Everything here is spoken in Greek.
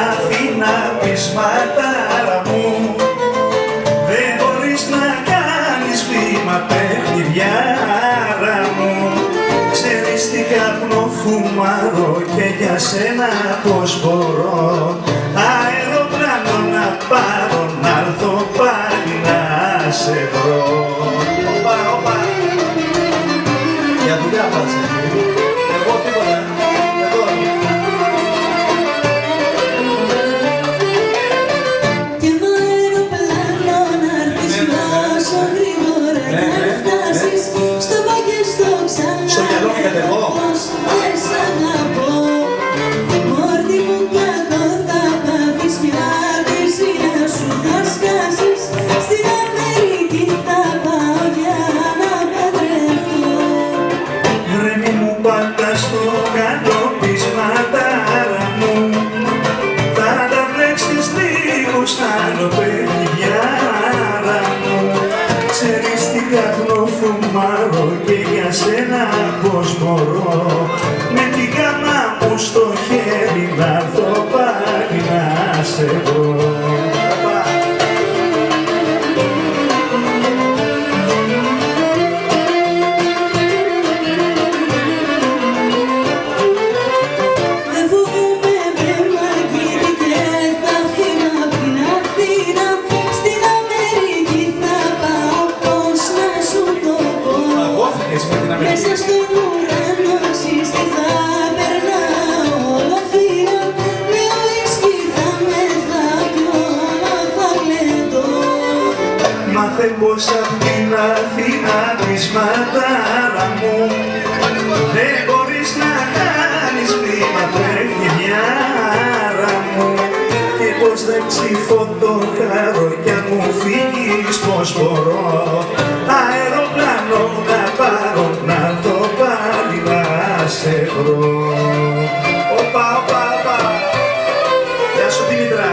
Αθήνα της ματάρα μου. Δεν μπορείς να κάνεις βήμα παιχνιδιάρα μου. Ξέρεις τι καπνό φουμάρω και για σένα πως μπορώ. Αεροπλάνο να πάρω να έρθω πάλι να σε βρω. Οπα, οπα. Για δουλειά πας εκεί. Εγώ τίποτα. Εδώ. Και με αεροπλάνο να έρθεις τόσο γρήγορα να φτάσεις στο παγεστό ξανά. Στο γυαλό με κατεβώ. Δεν σ' αγαπώ. Μόρτι μου κακό θα πάθεις μια κρισία σου θα σκάσεις. Στην Αμερική θα πάω για να παντρευτώ. Βρε μη μου πάντα στο κάτω της ματάρα μου. Θα τα βλέξεις λίγο στα παιχνιδιάρα μου. Ξέρεις τι καπνό φουμάρω και για σένα πως μπορώ. Με την καμά μου στο χέρι να έρθω πάλι να σε βρω. Δεν φοβούμαι βρε μαγκίτη και θα φύγω απ' την Αθήνα. Στην Αμερική θα πάω πώς να σου το πω. Αγώθηκες με την Αμερική. Μέσα στον ουρανό ξέρεις τι θα περνάω όλα φύλλα. Με ουίσκι θα μεθάω κι όλα θα γλεντώ. Μάθε πως απ' την Αθήνα της ματάρα μου δεν μπορείς να κάνεις βήμα παιχνιδιάρα μου. Και πως δεν ψηφώ το χαρό κι αν μου φύγεις πως μπορώ. Αεροπλάνο να πάρω να έρθω πάλι να σε βρω. Οπα, οπα, οπα. Γεια σου Δήμητρα.